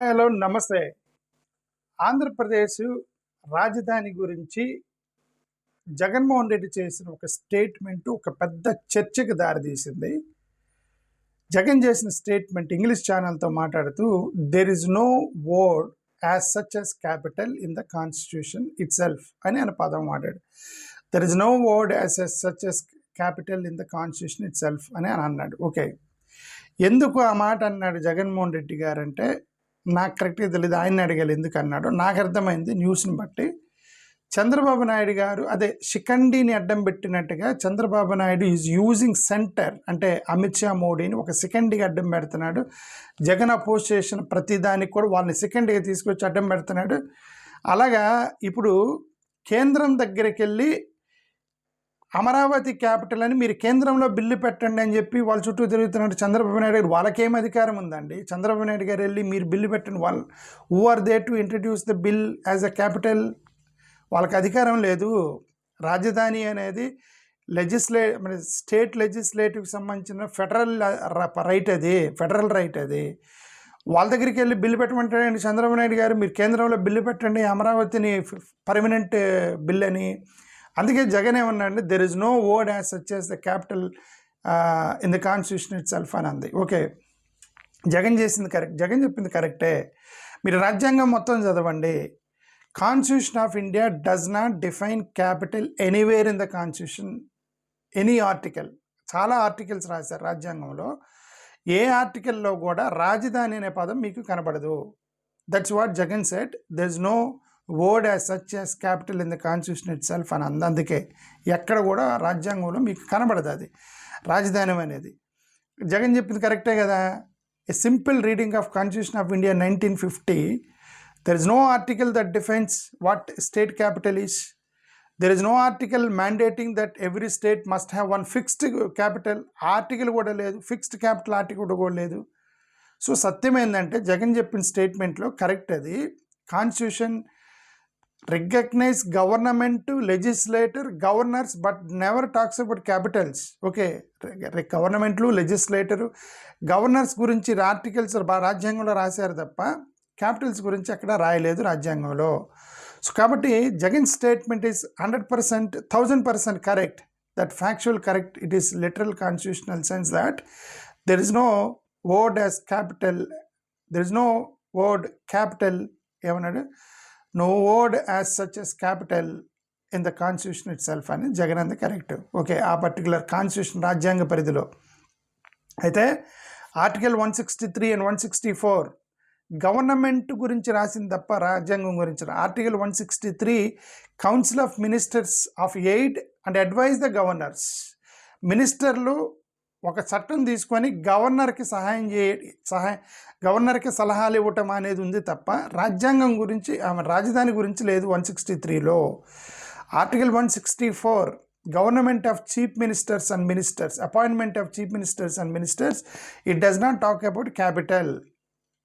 Hello నమస్తే. ఆంధ్రప్రదేశ్ రాజధాని గురించి జగన్మోహన్ రెడ్డి చేసిన ఒక స్టేట్మెంట్ ఒక పెద్ద చర్చకు దారితీసింది. జగన్ చేసిన స్టేట్మెంట్ ఇంగ్లీష్ ఛానల్తో మాట్లాడుతూ there is no word as such as capital in the constitution itself అని ఆయన పదం వాడాడు. There is no word as such as capital in the constitution itself అని అన్నాడు. ఓకే, ఎందుకు ఆ మాట అన్నాడు జగన్మోహన్ రెడ్డి గారు అంటే నాకు కరెక్ట్గా తెలియదు. ఆయన్ని అడగాలి ఎందుకు అన్నాడు. నాకు అర్థమైంది న్యూస్ని బట్టి. చంద్రబాబు నాయుడు గారు అదే శిఖండిని అడ్డం పెట్టినట్టుగా Chandrababu Naidu is using centre అంటే అమిత్ షా మోడీని ఒక శిఖండిగా అడ్డం పెడుతున్నాడు. జగన్ అపోజ్ చేసిన ప్రతిదానికి కూడా వాళ్ళని శిఖండిగా తీసుకొచ్చి అడ్డం పెడుతున్నాడు. అలాగా ఇప్పుడు కేంద్రం దగ్గరికి వెళ్ళి అమరావతి క్యాపిటల్ అని మీరు కేంద్రంలో బిల్లు పెట్టండి అని చెప్పి వాళ్ళ చుట్టూ తిరుగుతున్నట్టు చంద్రబాబు నాయుడు గారు వాళ్ళకేం అధికారం ఉందండి? చంద్రబాబు నాయుడు గారు వెళ్ళి మీరు బిల్లు పెట్టండి, వాళ్ళు who are they to introduce the bill as a capital? వాళ్ళకి అధికారం లేదు. రాజధాని అనేది స్టేట్ లెజిస్లేటివ్కి సంబంధించిన ఫెడరల్ రైట్ అది, ఫెడరల్ రైట్ అది. వాళ్ళ దగ్గరికి వెళ్ళి బిల్లు పెట్టమంటాడండి చంద్రబాబు నాయుడు గారు, మీరు కేంద్రంలో బిల్లు పెట్టండి అమరావతిని పర్మనెంట్ బిల్ అని. అందుకే జగన్ ఏమన్నాడు, there is no word as such as the capital in the constitution itself అని అంది. ఓకే, జగన్ చేసింది కరెక్ట్, జగన్ చెప్పింది కరెక్టే. మీరు రాజ్యాంగం మొత్తం చదవండి. Constitution of India does not define capital anywhere in the constitution, any article. చాలా ఆర్టికల్స్ రాశారు రాజ్యాంగంలో. ఏ ఆర్టికల్లో కూడా రాజధాని అనే పదం మీకు కనబడదు. That's what Jagan said, there is no word as such as capital in the constitution itself అని అంది. అందుకే ఎక్కడ కూడా రాజ్యాంగంలో మీకు కనబడదు అది రాజధాని అనేది. జగన్ చెప్పింది కరెక్టే కదా. A simple reading of constitution of India 1950, there is no article that defines what state capital is. There is no article mandating that every state must have one fixed capital. Article కూడా లేదు, fixed capital article కూడా లేదు. So సత్యం ఏంటంటే జగన్ చెప్పిన స్టేట్మెంట్లో correct అది. Constitution recognize government, legislator, governors, but never talks about capitals. Okay, గవర్నమెంట్లు, legislator, governors గురించి ఆర్టికల్స్ రాజ్యాంగంలో రాశారు తప్ప క్యాపిటల్స్ గురించి ఎక్కడ రాయలేదు రాజ్యాంగంలో. సో కాబట్టి Jagan statement is 100%, 1000% correct. That factual correct. It is literal constitutional sense that there is no word as capital, there is no word capital ఏమన్నాడు, no word as such as capital in the constitution itself అని జగన్ అంది correct. Okay, ఆ particular constitution రాజ్యాంగ పరిధిలో. అయితే article 163 and 164 government గురించి రాసింది తప్ప రాజ్యాంగం గురించి. Article 163 council of ministers of aid and advise the governors. మినిస్టర్లు ఒక చట్టం తీసుకొని గవర్నర్కి గవర్నర్కి సలహాలు ఇవ్వటం అనేది ఉంది తప్ప రాజ్యాంగం గురించి, రాజధాని గురించి లేదు 163లో. Article 164 government of chief ministers and ministers, appointment of chief ministers and ministers, it does not talk about capital.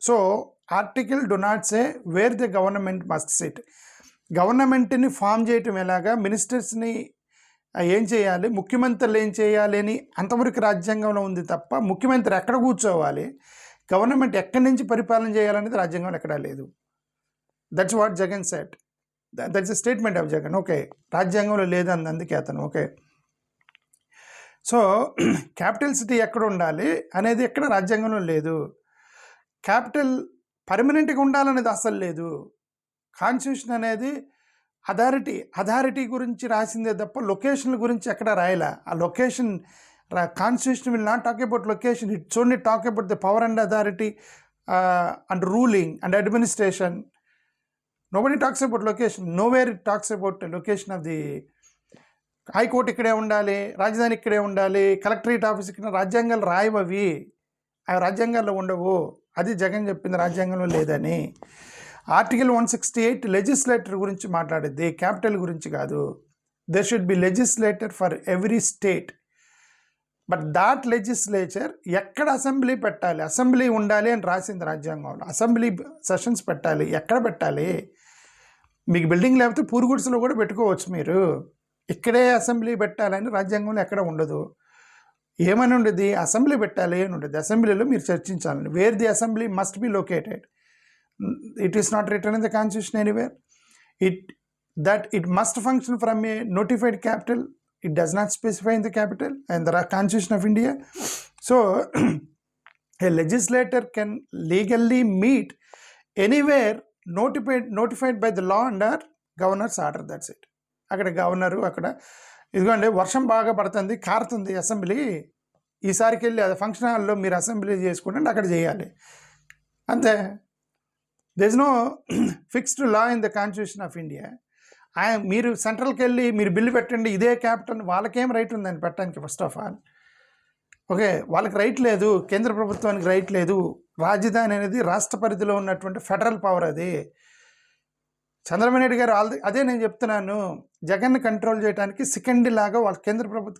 So article do not say where the government must sit. గవర్నమెంట్ని ఫామ్ చేయటం ఎలాగా, మినిస్టర్స్ని ఏం చేయాలి, ముఖ్యమంత్రులు ఏం చేయాలి అని అంతవరకు రాజ్యాంగంలో ఉంది తప్ప ముఖ్యమంత్రి ఎక్కడ కూర్చోవాలి, గవర్నమెంట్ ఎక్కడి నుంచి పరిపాలన చేయాలనేది రాజ్యాంగంలో ఎక్కడా లేదు. That's what Jagan set, that's a statement of Jagan. Okay, రాజ్యాంగంలో లేదంది అందుకే అతను. ఓకే, సో క్యాపిటల్ సిటీ ఎక్కడ ఉండాలి అనేది ఎక్కడ రాజ్యాంగంలో లేదు. క్యాపిటల్ పర్మనెంట్గా ఉండాలనేది అసలు లేదు. కాన్స్టిట్యూషన్ అనేది అథారిటీ గురించి రాసిందే తప్ప లొకేషన్ల గురించి ఎక్కడ రాయలే. ఆ location constitution will not talk about location, it's only talk about the power and authority and ruling and administration. Nobody talks about location, nowhere it talks about location of the high court ఇక్కడే ఉండాలి, రాజధాని ఇక్కడే ఉండాలి, collectorate office ఇక్కడ. రాజ్యాంగాలు రాయవవి, అవి రాజ్యాంగాల్లో ఉండవు. అది జగన్ చెప్పింది రాజ్యాంగంలో లేదని. ఆర్టికల్ 168 లెజిస్లేటర్ గురించి మాట్లాడేది, క్యాపిటల్ గురించి కాదు. There should be legislator for every state, but that legislature ఎక్కడ అసెంబ్లీ పెట్టాలి, అసెంబ్లీ ఉండాలి అని రాసింది రాజ్యాంగంలో. అసెంబ్లీ సెషన్స్ పెట్టాలి, ఎక్కడ పెట్టాలి? మీకు బిల్డింగ్ లేకపోతే పూరుగుడిసెలో కూడా పెట్టుకోవచ్చు మీరు. ఇక్కడే అసెంబ్లీ పెట్టాలని రాజ్యాంగంలో ఎక్కడ ఉండదు. ఏమని ఉండేది, అసెంబ్లీ పెట్టాలి అని ఉండేది. అసెంబ్లీలో మీరు చర్చించాలని, wear the assembly must be located. It is not written in the constitution anywhere. That it must function from a notified capital. It does not specify in the capital and the Constitution of India. So a legislator can legally meet anywhere notified by the law under governor's order. That's it. అక్కడ governor అక్కడ ఇదిగోండి వర్షం బాగా పడుతుంది, కారుతుంది assembly, ఈసారికి వెళ్ళి అది ఫంక్షన్ హాల్లో మీరు అసెంబ్లీ చేసుకుంటే అక్కడ చేయాలి అంతే. There is no fixed law in the constitution of India. మీరు సెంట్రల్కి వెళ్ళి మీరు బిల్లు పెట్టండి ఇదే క్యాపిటల్, వాళ్ళకేం రైట్ ఉందని పెట్టడానికి? ఫస్ట్ ఆఫ్ ఆల్ ఓకే, వాళ్ళకి రైట్ లేదు, కేంద్ర ప్రభుత్వానికి రైట్ లేదు. రాజధాని అనేది రాష్ట్ర పరిధిలో ఉన్నటువంటి ఫెడరల్ పవర్. అది చంద్రబాబు నాయుడు గారు అదే నేను చెప్తున్నాను, జగన్ని కంట్రోల్ చేయడానికి సెకండ్ లాగా వాళ్ళ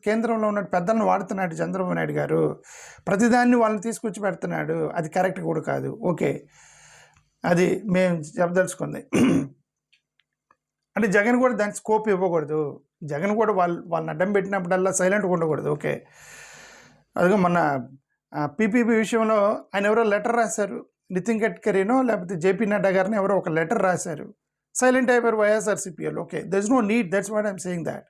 కేంద్రంలో ఉన్న పెద్దలను వాడుతున్నాడు చంద్రబాబు నాయుడు గారు. ప్రతిదాన్ని వాళ్ళని తీసుకొచ్చి పెడుతున్నాడు. అది కరెక్ట్ కూడా కాదు. ఓకే, అది మేము చెప్పదలుచుకుంది. అంటే జగన్ కూడా దానికి స్కోప్ ఇవ్వకూడదు. జగన్ కూడా వాళ్ళని అడ్డం పెట్టినప్పుడల్లా సైలెంట్గా ఉండకూడదు. ఓకే, అదిగో మొన్న పీపీపీ విషయంలో ఆయన ఎవరో లెటర్ రాశారు, నితిన్ గడ్కరీనో లేకపోతే జేపీ నడ్డా గారిని ఎవరో ఒక లెటర్ రాశారు, సైలెంట్ అయిపోయారు వైఎస్ఆర్సీపీఎల్. Okay, there is no need, that's what I'm saying that.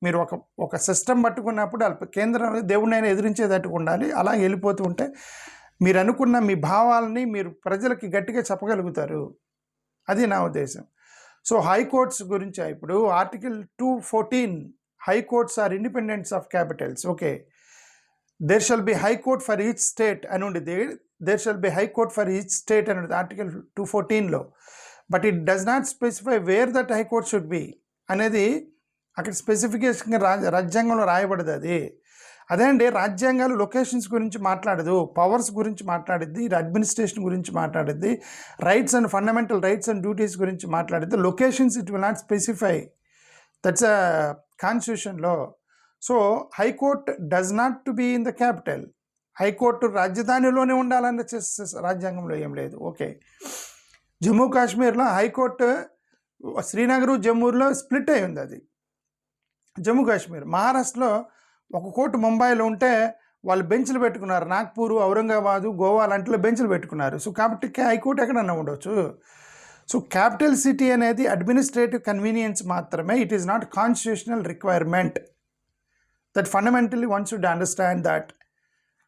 మీరు ఒక సిస్టమ్ పట్టుకున్నప్పుడు కేంద్రం దేవుడినైనా ఎదిరించేటట్టు ఉండాలి. అలా వెళ్ళిపోతూ ఉంటే మీరు అనుకున్న మీ భావాలని మీరు ప్రజలకి గట్టిగా చెప్పగలుగుతారు. అది నా ఉద్దేశం. సో హైకోర్ట్స్ గురించి ఇప్పుడు article 214 high courts are independents of capitals. Okay, there shall be high court for each state అని ఉండేది. There shall be high court for each state అని ఉండేది ఆర్టికల్ 214లో. But it does not specify where that high court should be అనేది అక్కడ స్పెసిఫికేషన్గా రాజ్యాంగంలో రాయబడదు. అది అదే అండి, రాజ్యాంగాలు లొకేషన్స్ గురించి మాట్లాడదు, పవర్స్ గురించి మాట్లాడిద్ది, అడ్మినిస్ట్రేషన్ గురించి మాట్లాడిద్ది, rights and fundamental rights and duties గురించి మాట్లాడిద్ది. Locations it will not specify. That's a కాన్స్టిట్యూషన్లో. So high court does not to be in the capital. High court రాజధానిలోనే ఉండాలన్న రాజ్యాంగంలో ఏం లేదు. ఓకే, జమ్మూ కాశ్మీర్లో హైకోర్టు శ్రీనగర్ జమ్మూలో స్ప్లిట్ అయి ఉంది. అది జమ్మూ కాశ్మీర్. మహారాష్ట్రలో ఒక కోర్టు ముంబైలో ఉంటే వాళ్ళు బెంచ్లు పెట్టుకున్నారు. నాగ్పూర్, ఔరంగాబాదు, గోవా లాంటిలో బెంచ్లు పెట్టుకున్నారు. సో కాబట్టి హైకోర్టు ఎక్కడన్నా ఉండొచ్చు. సో క్యాపిటల్ సిటీ అనేది అడ్మినిస్ట్రేటివ్ కన్వీనియన్స్ మాత్రమే. It is not constitutional requirement. That fundamentally one should understand that.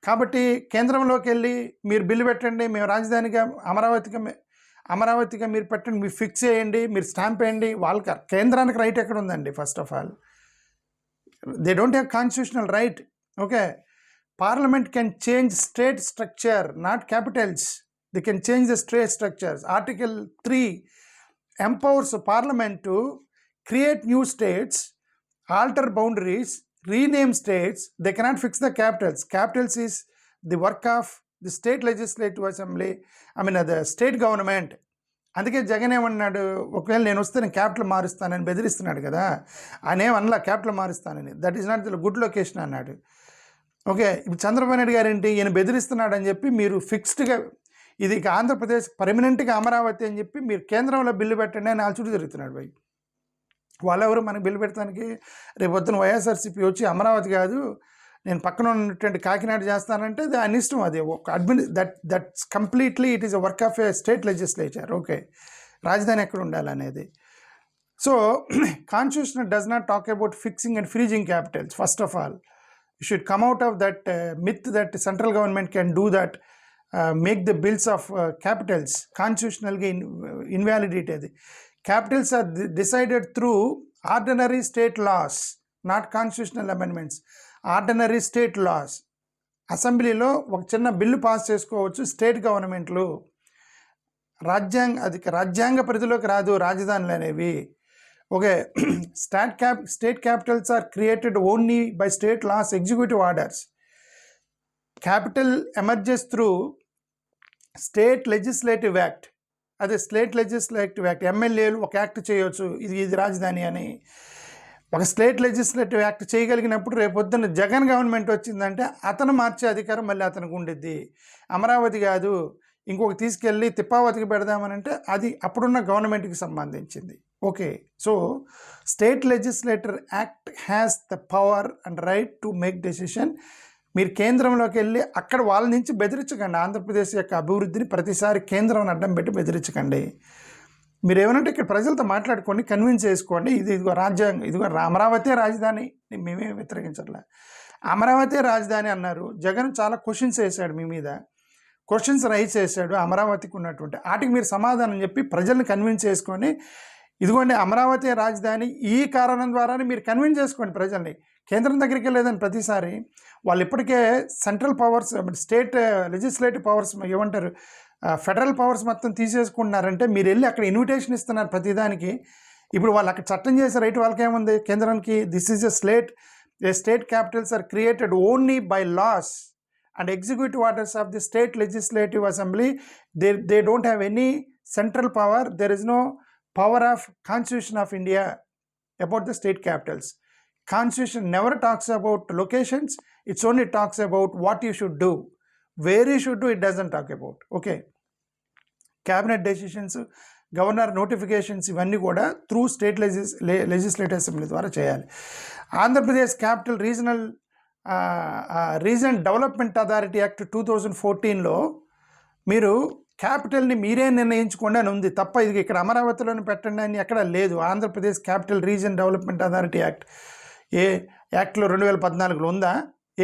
కాబట్టి కేంద్రంలోకి వెళ్ళి మీరు బిల్లు పెట్టండి, మేము రాజధానిగా అమరావతిగా మీరు పెట్టండి, మీరు ఫిక్స్ చేయండి, మీరు స్టాంప్ వేయండి. వాళ్ళకి కేంద్రానికి రైట్ ఎక్కడ ఉందండి? First of all they don't have constitutional right. Okay, parliament can change state structure, not capitals. They can change the state structures. Article 3 empowers parliament to create new states, alter boundaries, rename states. They cannot fix the capitals. Capitals is the work of the state legislative assembly, the state government. అందుకే జగన్ ఏమన్నాడు, ఒకవేళ నేను వస్తే నేను capital మారుస్తానని బెదిరిస్తున్నాడు కదా. ఆయన ఏమన్నా capital మారుస్తానని, that is not the good location అన్నాడు. ఓకే, ఇప్పుడు చంద్రబాబు నాయుడు గారు ఏంటి, ఈయన బెదిరిస్తున్నాడు అని చెప్పి మీరు ఫిక్స్డ్గా ఇది ఆంధ్రప్రదేశ్ పర్మనెంట్గా అమరావతి అని చెప్పి మీరు కేంద్రంలో బిల్లు పెట్టండి అని చుట్టూ తిరుగుతున్నాడు భయ్. వాళ్ళెవరు మనకు బిల్లు పెట్టడానికి? రేపు పొద్దున వైఎస్ఆర్సీపీ వచ్చి అమరావతి కాదు నేను పక్కన ఉన్నటువంటి కాకినాడ చేస్తానంటే దాని ఇష్టం. అది ఒక that's completely it is a work of a state legislature. Okay, రాజధాని ఎక్కడ ఉండాలనేది. So constitution does not talk about fixing and freezing capitals. First of all you should come out of that myth that central government can do that, make the bills of capitals కాన్స్టిట్యూషనల్గా invalidate. అది capitals are decided through ordinary state laws, not constitutional amendments. Ordinary state laws, అసెంబ్లీలో ఒక చిన్న bill pass చేసుకోవచ్చు state గవర్నమెంట్లు. రాజ్యాంగ పరిధిలోకి రాదు రాజధానులు అనేవి. Okay, state capitals are created only by state laws, executive orders. Capital emerges through state legislative act. అదే స్టేట్ లెజిస్లేటివ్ యాక్ట్. ఎమ్మెల్యేలు ఒక యాక్ట్ చేయవచ్చు, ఇది రాజధాని అని. ఒక స్టేట్ లెజిస్లేటివ్ యాక్ట్ చేయగలిగినప్పుడు రేపొద్దున జగన్ గవర్నమెంట్ వచ్చిందంటే అతను మార్చే అధికారం మళ్ళీ అతనికి ఉండిద్ది. అమరావతి కాదు ఇంకొక తీసుకెళ్ళి తిప్పావతికి పెడదామనంటే అది అప్పుడున్న గవర్నమెంట్కి సంబంధించింది. Okay, so state legislator act has the power and right to make decision మీరు కేంద్రంలోకి వెళ్ళి అక్కడ వాళ్ళ నుంచి బెదిరించకండి. ఆంధ్రప్రదేశ్ యొక్క అభివృద్ధిని ప్రతిసారి కేంద్రం అడ్డం పెట్టి బెదిరించకండి. మీరు ఏమనంటే ఇక్కడ ప్రజలతో మాట్లాడుకోండి, కన్విన్స్ చేసుకోండి. ఇదిగో రాజ్యాంగం, ఇదిగో అమరావతి రాజధాని, మేమే వ్యతిరేకించట్లే. అమరావతి రాజధాని అన్నారు. జగన్ చాలా క్వశ్చన్స్ వేశాడు మీ మీద, క్వశ్చన్స్ రైజ్ చేశాడు అమరావతికి ఉన్నటువంటి వాటికి మీరు సమాధానం చెప్పి ప్రజల్ని కన్విన్స్ చేసుకొని, ఇదిగోండి అమరావతి రాజధాని ఈ కారణం ద్వారానే మీరు కన్విన్స్ చేసుకోండి ప్రజల్ని. కేంద్రం దగ్గరికి వెళ్ళేదని ప్రతిసారి వాళ్ళు ఇప్పటికే central powers, state legislative powers ఏమంటారు, ఫెడరల్ పవర్స్ మొత్తం తీసేసుకుంటున్నారంటే మీరు వెళ్ళి అక్కడ ఇన్విటేషన్ ఇస్తున్నారు ప్రతిదానికి. ఇప్పుడు వాళ్ళు అక్కడ చట్టం చేసే రైట్ వాళ్ళకేముంది కేంద్రానికి? This is a state capitals are created only by laws and executive orders of the state legislative assembly. They don't have any central power. There is no power of Constitution of India about the state capitals. Constitution never talks about locations. It's only talks about what you should do. Where you should do, it doesn't talk about. Okay. Cabinet decisions, governor notifications ఇవన్నీ కూడా through state legislative assembly ద్వారా చేయాలి. Andhra Pradesh capital region development authority act 2014లో మీరు క్యాపిటల్ని మీరే నిర్ణయించుకోండి అని ఉంది తప్ప ఇది ఇక్కడ అమరావతిలోని పెట్టండి అని ఎక్కడ లేదు. Andhra Pradesh capital region development authority act యాక్ట్లో 2014లో ఉందా?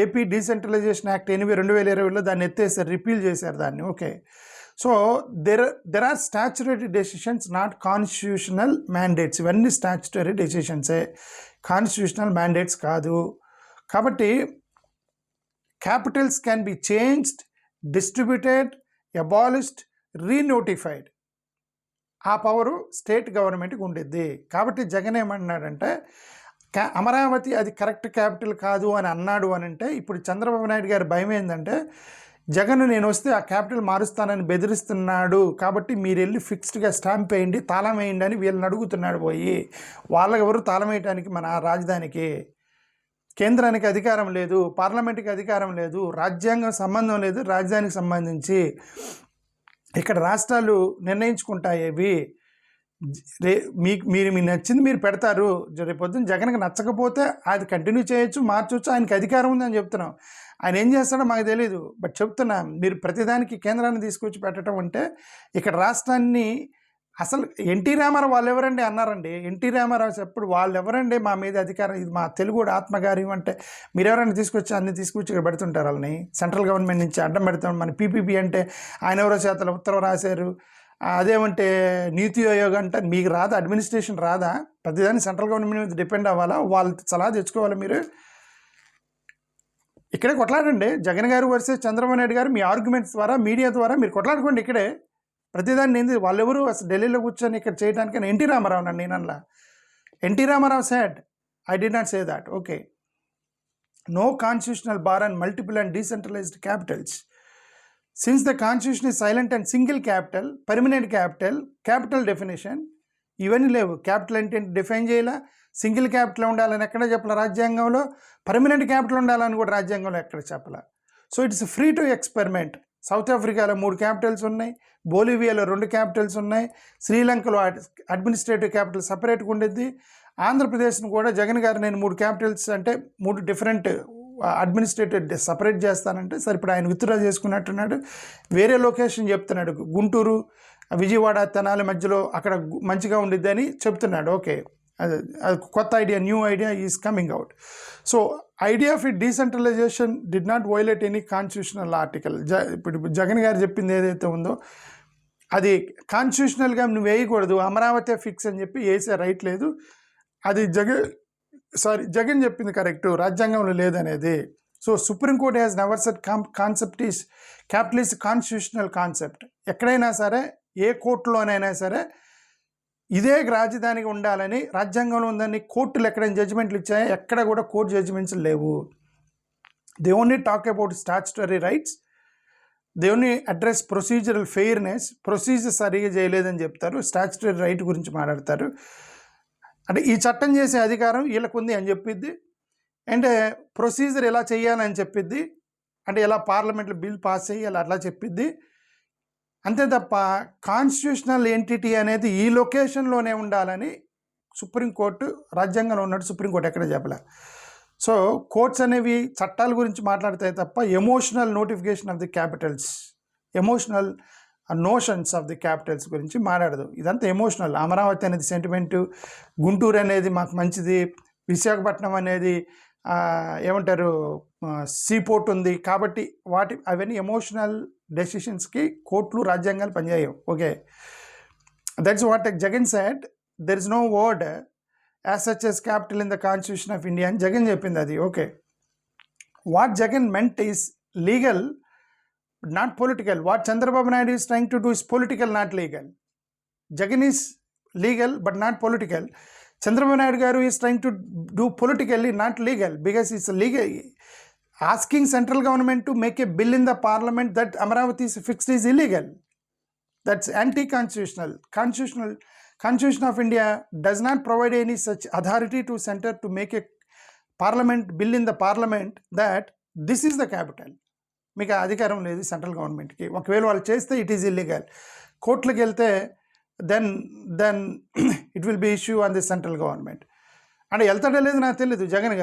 ఏపీ డీసెంట్రలైజేషన్ యాక్ట్ 2020లో దాన్ని ఎత్తేసారు, రిపీల్ చేశారు దాన్ని. Okay. So there are statutory decisions, not constitutional mandates. ఇవన్నీ స్టాచ్యుటరీ డెసిషన్సే, కాన్స్టిట్యూషనల్ మ్యాండేట్స్ కాదు. కాబట్టి capitals can be changed, distributed, abolished, renotified. ఆ పవరు స్టేట్ గవర్నమెంట్కి ఉండిద్ది. కాబట్టి జగన్ ఏమన్నాడంటే అమరావతి అది కరెక్ట్ క్యాపిటల్ కాదు అని అన్నాడు అని అంటే, ఇప్పుడు చంద్రబాబు నాయుడు గారి భయం ఏంటంటే జగన్ నేను వస్తే ఆ క్యాపిటల్ మారుస్తానని బెదిరిస్తున్నాడు, కాబట్టి మీరు వెళ్ళి ఫిక్స్డ్గా స్టాంప్ వేయండి, తాళం వేయండి అని వీళ్ళని అడుగుతున్నాడు. పోయి వాళ్ళకి ఎవరు తాళం వేయడానికి? మన రాజధానికి కేంద్రానికి అధికారం లేదు, పార్లమెంట్కి అధికారం లేదు, రాజ్యాంగం సంబంధం లేదు రాజధానికి సంబంధించి. ఇక్కడ రాష్ట్రాలు నిర్ణయించుకుంటాయేవి. మీరు నచ్చింది మీరు పెడతారు. రేపొద్దున జగన్కి నచ్చకపోతే అది కంటిన్యూ చేయొచ్చు, మార్చవచ్చు, ఆయనకి అధికారం ఉందని చెప్తున్నాం. ఆయన ఏం చేస్తాడో మాకు తెలియదు, బట్ చెప్తున్నా మీరు ప్రతిదానికి కేంద్రాన్ని తీసుకొచ్చి పెట్టడం అంటే ఇక్కడ రాష్ట్రాన్ని అసలు ఎన్టీ రామారావు వాళ్ళు ఎవరండి అన్నారండి. ఎన్టీ రామారావు చెప్పడు వాళ్ళు ఎవరండి మా మీద అధికారం, ఇది మా తెలుగు ఆత్మగార్యం అంటే మీరు ఎవరైనా తీసుకొచ్చి అన్ని తీసుకొచ్చి ఇక్కడ పెడుతుంటారు వాళ్ళని. సెంట్రల్ గవర్నమెంట్ నుంచి అడ్డం పెడతాం. మన పీపీపీ అంటే ఆయన ఎవరో చేతల ఉత్తరం రాశారు, అదేమంటే నీతి ఆయోగ్ అంటే మీకు రాదా? అడ్మినిస్ట్రేషన్ రాదా? ప్రతిదాన్ని సెంట్రల్ గవర్నమెంట్ మీద డిపెండ్ అవ్వాలా? వాళ్ళు సలహా తెచ్చుకోవాలి. మీరు ఇక్కడే కొట్లాడండి. జగన్ గారు వర్సెస్ చంద్రబాబు నాయుడు గారు మీ ఆర్గ్యుమెంట్స్ ద్వారా, మీడియా ద్వారా మీరు కొట్లాడుకోండి. ఇక్కడే ప్రతిదాన్ని ఏంది వాళ్ళెవరు అసలు ఢిల్లీలో కూర్చొని ఇక్కడ చేయడానికి? ఎన్టీ రామారావు నన్ను నేనల్లా. NT Rama Rao said, I did not say that. Okay. No constitutional bar on multiple and decentralized capitals. Since the constitution is silent and single capital, permanent capital definition, ఇవన్నీ లేవు. క్యాపిటల్ అంటే డిఫైన్ చేయాల, సింగిల్ క్యాపిటల్ ఉండాలని ఎక్కడ చెప్పాల రాజ్యాంగంలో, పర్మనెంట్ క్యాపిటల్ ఉండాలని కూడా రాజ్యాంగంలో ఎక్కడ చెప్పాల. So it's free to experiment. South ఆఫ్రికాలో 3 క్యాపిటల్స్ ఉన్నాయి, బొలివియాలో 2 క్యాపిటల్స్ ఉన్నాయి, శ్రీలంకలో అడ్మినిస్ట్రేటివ్ క్యాపిటల్ సపరేట్గా ఉండేది. ఆంధ్రప్రదేశ్ను కూడా జగన్ గారు నేను 3 క్యాపిటల్స్ అంటే 3 డిఫరెంట్ అడ్మినిస్ట్రేటివ్ సపరేట్ చేస్తానంటే సరే ఇప్పుడు ఆయన విత్డ్రా చేసుకున్నట్టున్నాడు. వేరే లొకేషన్ చెప్తున్నాడు, గుంటూరు విజయవాడ తెనాలి మధ్యలో అక్కడ మంచిగా ఉండిద్ది అని చెప్తున్నాడు. ఓకే, అది కొత్త idea, new idea is coming out. So idea of it decentralisation did not violate any constitutional article. ఇప్పుడు జగన్ గారు చెప్పింది ఏదైతే ఉందో అది కాన్స్టిట్యూషనల్గా నువ్వు వేయకూడదు, అమరావతి ఫిక్స్ అని చెప్పి వేసే రైట్ లేదు. అది జగన్ చెప్పింది కరెక్టు, రాజ్యాంగంలో లేదనేది. So supreme court has never set concept is capital is constitutional concept. ఎక్కడైనా సరే ఏ కోర్టులోనైనా సరే ఇదే రాజధానికి ఉండాలని రాజ్యాంగంలో ఉందని కోర్టులు ఎక్కడైనా జడ్జిమెంట్లు ఇచ్చాయో ఎక్కడ కూడా కోర్టు జడ్జిమెంట్స్ లేవు. They only talk about statutory rights, they only address procedural fairness. Procedure సరిగా చేయలేదని చెప్తారు, స్టాచ్యుటరీ రైట్ గురించి మాట్లాడతారు. అంటే ఈ చట్టం చేసే అధికారం వీళ్ళకు ఉంది అని చెప్పిద్ది, అంటే ప్రొసీజర్ ఎలా చేయాలని చెప్పిద్ది, అంటే ఎలా పార్లమెంట్లో బిల్ పాస్ చేయాలి అట్లా చెప్పిద్ది. అంతే తప్ప కాన్స్టిట్యూషనల్ ఎంటిటీ అనేది ఈ లొకేషన్లోనే ఉండాలని సుప్రీంకోర్టు రాజ్యాంగంలో ఉన్నట్టు సుప్రీంకోర్టు ఎక్కడ చెప్పలే. సో కోర్ట్స్ అనేవి చట్టాల గురించి మాట్లాడతాయి తప్ప emotional notification off the Capitals, emotional notions of the Capitals గురించి మాట్లాడదు. ఇదంతా ఎమోషనల్. అమరావతి అనేది సెంటిమెంటు, గుంటూరు అనేది మాకు మంచిది, విశాఖపట్నం అనేది ఏమంటారు సీపోర్ట్ ఉంది కాబట్టి అవన్నీ ఎమోషనల్ డెసిషన్స్కి కోర్టులు రాజ్యాంగాలు పనిచేయవు. Okay, that's what Jagan said. There is no word as such as capital in the constitution of India అని జగన్ చెప్పింది. అది okay. What Jagan meant is legal not political. What Chandrababu Naidu is trying to do is political, not legal. Jagan is legal but not political. Chandrababu Naidu garu is trying to do politically, not legal, because it's legal. Asking central government to make a bill in the parliament that Amaravati is fixed is illegal. That's anti-constitutional. Constitution of India does not provide any such authority to center to make a parliament bill in the parliament that this is the capital. మీకు అధికారం లేదు central గవర్నమెంట్కి. ఒకవేళ వాళ్ళు చేస్తే it is illegal. కోర్టులకు వెళ్తే then it will be issue on the central government. అంటే వెళ్తాడో లేదు నాకు తెలియదు. జగన్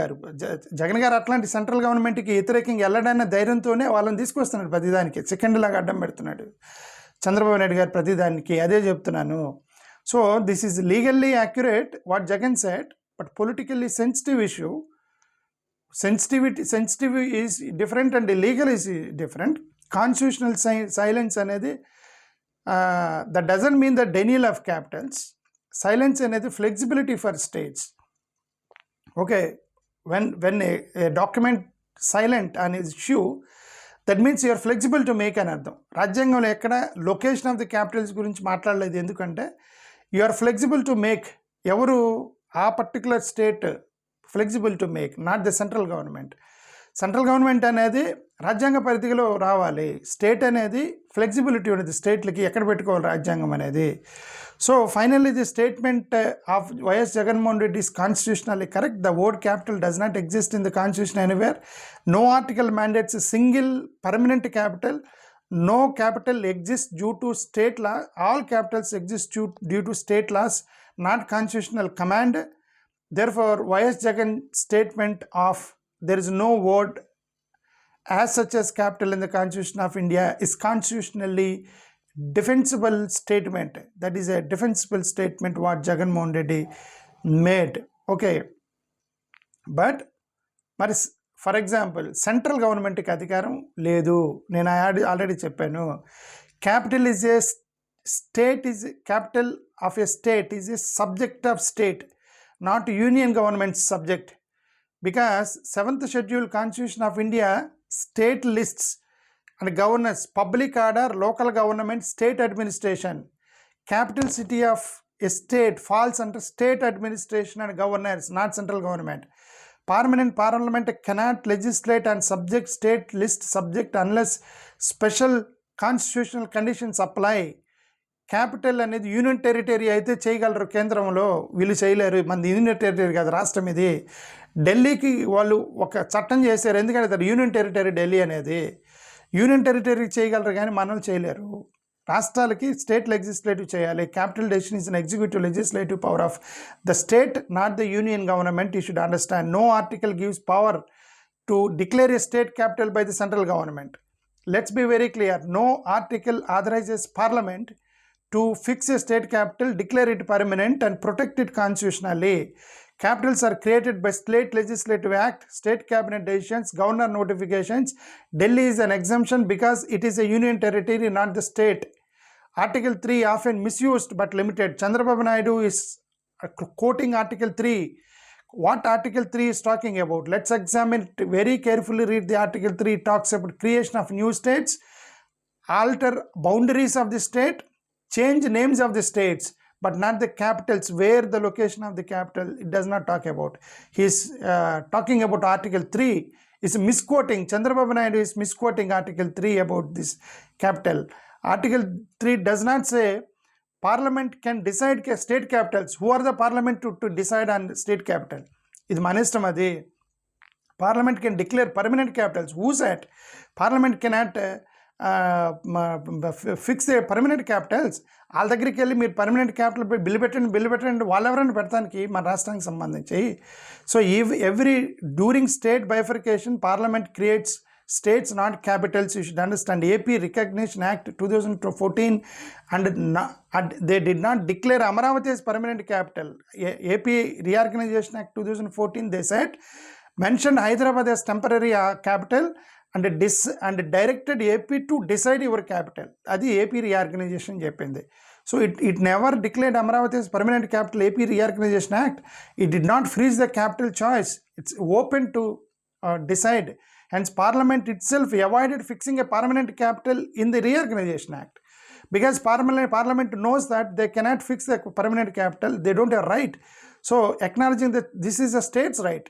గారు అట్లాంటి సెంట్రల్ గవర్నమెంట్కి వ్యతిరేకంగా వెళ్ళడాన్న ధైర్యంతోనే వాళ్ళని తీసుకొస్తున్నాడు ప్రతిదానికి. సెకండ్ లాగా అడ్డం పెడుతున్నాడు చంద్రబాబు నాయుడు గారు ప్రతిదానికి. అదే చెప్తున్నాను. So this is legally accurate what Jagan said, but politically sensitive issue. sensitive is different and legal is different. Constitutional silence అనేది that doesn't mean the denial of capitals. Silence అనేది flexibility for states. Okay, when a document silent on its issue, that means you are flexible to make అని అర్థం. రాజ్యాంగంలో ఎక్కడ location of the Capitals గురించి మాట్లాడలేదు. ఎందుకంటే you are flexible to make, ఎవరు ఆ particular state flexible to make, not the central government. Central government అనేది రాజ్యాంగ పరిధిలో రావాలి. స్టేట్ అనేది ఫ్లెక్సిబిలిటీ ఉన్నది స్టేట్లకి ఎక్కడ పెట్టుకోవాలి రాజ్యాంగం అనేది. So finally the statement of YS Jaganmohan Reddy is constitutionally correct. The word capital does not exist in the constitution anywhere. No article mandates a single permanent capital. No capital exists due to state law. All capitals exist due to state laws, not constitutional command. Therefore, YS Jagan statement of there is no word as such as capital in the Constitution of India is constitutionally defensible statement. That is a defensible statement what Jagan Mohan Reddy made. Okay, but for example, central government ki adhikaram ledu. Nenu already cheppanu. Capital is a state, is capital of a state is a subject of state, not union government subject, because 7th schedule Constitution of India state lists and governance, public order, local government, state administration. Capital city of a state falls under state administration and governance, not central government. Permanent parliament cannot legislate and subject state list subject unless special constitutional conditions apply. Capital అనేది union territory అయితే చేయగలరు, కేంద్రంలో వీళ్ళు చేయలేరు. మన union territory కాదు, రాష్ట్రం ఇది. ఢిల్లీకి వాళ్ళు ఒక చట్టం చేశారు, ఎందుకంటే యూనియన్ టెరిటరీ ఢిల్లీ అనేది. యూనియన్ టెరిటరీ చేయగలరు కానీ మనల్ని చేయలేరు. రాష్ట్రాలకి స్టేట్ లెజిస్లేటివ్ చేయాలి. Capital decision is an executive legislative power of the state, not the union government. You should understand. No article gives power to declare a state capital by the central government. Let's be very clear. No article authorizes parliament to fix a state capital, declare it permanent and protect it constitutionally. Capitals are created by state legislative act, state cabinet decisions, governor notifications. Delhi is an exemption because it is a union territory, not the state. Article 3 often misused but limited. Chandrababu Naidu is quoting Article 3. What Article 3 is talking about? Let's examine it very carefully. Read the Article 3. It talks about creation of new states, alter boundaries of the state, change names of the states, but not the capitals, where the location of the capital it does not talk about. He is talking about Article 3 is misquoting. Chandrababu Naidu is misquoting Article 3 about this capital. Article 3 does not say parliament can decide state capitals. Who are the parliament to decide on state capital? ఇది మన ఇష్టం అది. Parliament can declare permanent capitals. Who said? Parliament cannot fix permanent Capitals. వాళ్ళ దగ్గరికి వెళ్ళి మీరు permanent capital bill పెట్టండి వాళ్ళు ఎవరైనా పెడతానికి మన రాష్ట్రానికి సంబంధించి. So every during state bifurcation parliament creates states not capitals. You should understand AP Recognition Act 2014 and they did not declare Amaravati as permanent capital. AP Reorganization Act 2014 they said mentioned Hyderabad as temporary capital and directed AP to decide your capital. Adi AP Reorganization చెప్పింది. So it never declared Amaravati as permanent capital. AP Reorganization Act, it did not freeze the capital choice. It's open to decide. Hence, Parliament itself avoided fixing a permanent capital in the Reorganization Act because Parliament knows that they cannot fix the permanent capital. They don't have right. So, acknowledging that this is a state's right,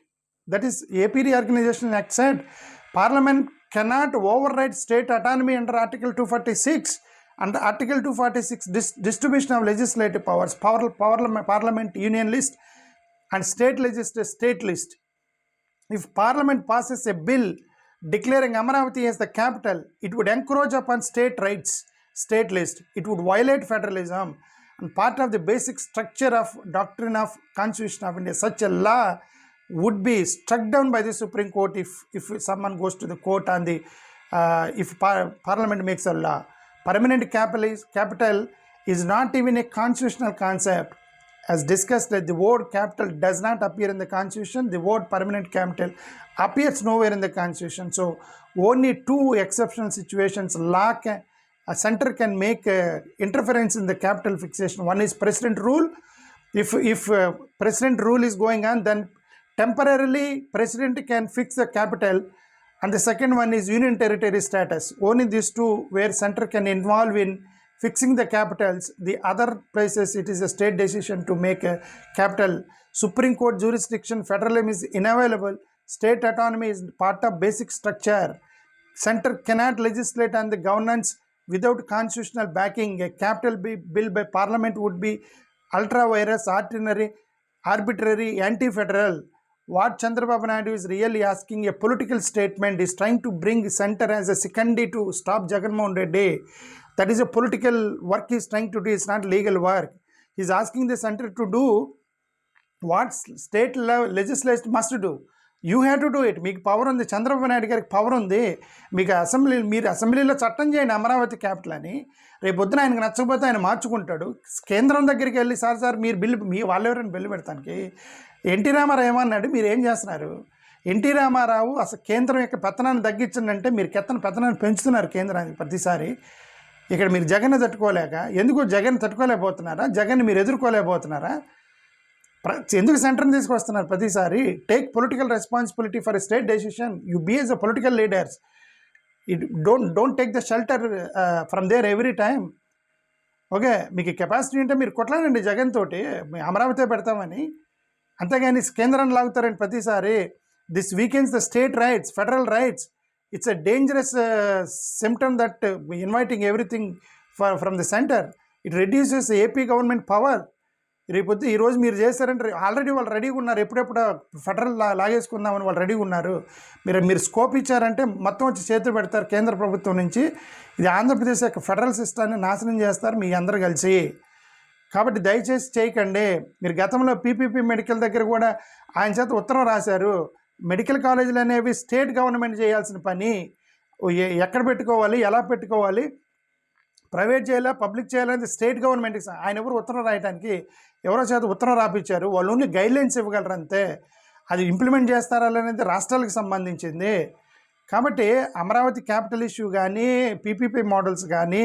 that is AP Reorganization Act said, Parliament cannot override state autonomy under Article 246. Under Article 246, distribution of legislative powers, Parliament Union list and state legislative state list. If Parliament passes a bill declaring Amaravati as the capital, it would encroach upon state rights, state list. It would violate federalism and part of the basic structure of doctrine of Constitution of India. Such a law would be struck down by the Supreme Court if someone goes to the court on the if Parliament makes a law. Permanent capital is not even a constitutional concept. As discussed, that the word capital does not appear in the Constitution. The word permanent capital appears nowhere in the Constitution. So only two exceptional situations a center can make interference in the capital fixation. One is President rule. If President rule is going on, then temporarily President can fix the capital. And the second one is Union Territory status. Only these two where center can involve in fixing the capitals. The other places it is a state decision to make a capital. Supreme Court jurisdiction, federalism is unavailable. State autonomy is part of basic structure. Center cannot legislate on the governance without constitutional backing. A capital bill by Parliament would be ultra vires, arbitrary, anti-federal. What Chandrababu Naidu is really asking, a political statement, is trying to bring center as a secondary to stop Jagannath Reddy. That is a political work he is trying to do. It's not legal work. He is asking the center to do what state legislation must do. You have to do it. మీకు power ఉంది, చంద్రబాబు నాయుడు గారికి power ఉంది. మీకు మీరు అసెంబ్లీలో చట్టం చేయండి Amaravati capital అని. రేపు పొద్దున ఆయనకు నచ్చకపోతే ఆయన మార్చుకుంటాడు. కేంద్రం దగ్గరికి వెళ్ళి సార్ మీరు బిల్లు వాళ్ళెవరైనా బిల్లు పెడతానికి. ఎన్టీ రామారావు ఏమన్నాడు, మీరు ఏం చేస్తున్నారు? ఎన్టీ రామారావు అసలు కేంద్రం యొక్క పెత్తనాన్ని తగ్గించండి, మీరు పెత్తనాన్ని పెంచుతున్నారు కేంద్రానికి ప్రతిసారి. ఇక్కడ మీరు జగన్ తట్టుకోలేక, ఎందుకు జగన్ తట్టుకోలేకపోతున్నారా? జగన్ మీరు ఎదుర్కోలేకపోతున్నారా? ఎందుకు సెంటర్ని తీసుకొస్తున్నారు ప్రతిసారి? Take political responsibility for a state decision. You be as a political leaders. Don't take the shelter from there every time. Okay, మీకు కెపాసిటీ ఉంటే మీరు కొట్లాడండి జగన్ తోటి, అమరావతి పెడతామని. అంతేగాని కేంద్రాన్ని లాగుతారండి ప్రతిసారి. This weakens the state rights, federal rights. It's a dangerous symptom that inviting everything from the center. It reduces AP government power. రేపొద్దు ఈరోజు మీరు చేస్తారంటే ఆల్రెడీ వాళ్ళు రెడీగా ఉన్నారు. ఎప్పుడెప్పుడు ఫెడరల్ లాగేసుకుందామని వాళ్ళు రెడీగా ఉన్నారు. మీరు స్కోప్ ఇచ్చారంటే మొత్తం వచ్చి చేతులు పెడతారు కేంద్ర ప్రభుత్వం నుంచి. ఇది ఆంధ్రప్రదేశ్ యొక్క ఫెడరల్ సిస్టాన్ని నాశనం చేస్తారు మీ అందరు కలిసి. కాబట్టి దయచేసి చేయకండి. మీరు గతంలో పీపీపీ మెడికల్ దగ్గర కూడా ఆయన చేత ఉత్తరం రాశారు. మెడికల్ కాలేజీలు అనేవి స్టేట్ గవర్నమెంట్ చేయాల్సిన పని. ఎక్కడ పెట్టుకోవాలి, ఎలా పెట్టుకోవాలి, ప్రైవేట్ చేయాలా పబ్లిక్ చేయాలనేది స్టేట్ గవర్నమెంట్కి. ఆయన ఎవరు ఉత్తరం రాయడానికి, ఎవరో చేత ఉత్తరం రాపించారు. వాళ్ళు ఓన్లీ గైడ్లైన్స్ ఇవ్వగలరు అంతే. అది ఇంప్లిమెంట్ చేస్తారా అనేది రాష్ట్రాలకు సంబంధించింది. కాబట్టి అమరావతి క్యాపిటల్ ఇష్యూ కానీ, పీపీపీ మోడల్స్ కానీ,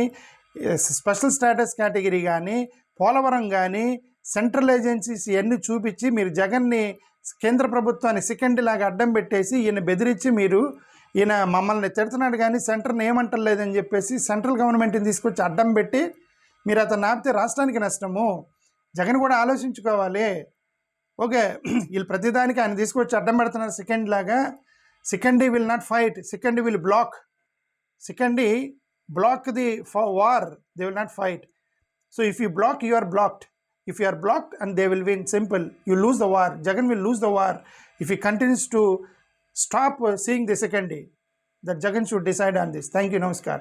స్పెషల్ స్టేటస్ కేటగిరీ కానీ, పోలవరం కానీ, సెంట్రల్ ఏజెన్సీస్ ఇవన్నీ చూపించి మీరు జగన్ని కేంద్ర ప్రభుత్వాన్ని సెకండ్ లాగా అడ్డం పెట్టేసి ఈయన బెదిరించి ఈయన మమ్మల్ని తిడుతున్నాడు కానీ సెంటర్ని ఏమంటలేదని చెప్పేసి సెంట్రల్ గవర్నమెంట్ని తీసుకొచ్చి అడ్డం పెట్టి మీరు అతను ఆపితే రాష్ట్రానికి నష్టము. జగన్ కూడా ఆలోచించుకోవాలి. ఓకే, వీళ్ళు ప్రతిదానికి ఆయన తీసుకొచ్చి అడ్డం పెడుతున్నారు సెకండ్ లాగా. Second will not fight, second will block. Second block the war, they will not fight. So if you block, you are blocked. If you are blocked and they will win, simple. You lose the war. Jagan will lose the war if he continues to stop seeing the second day. That Jagan should decide on this. Thank you. Namaskar.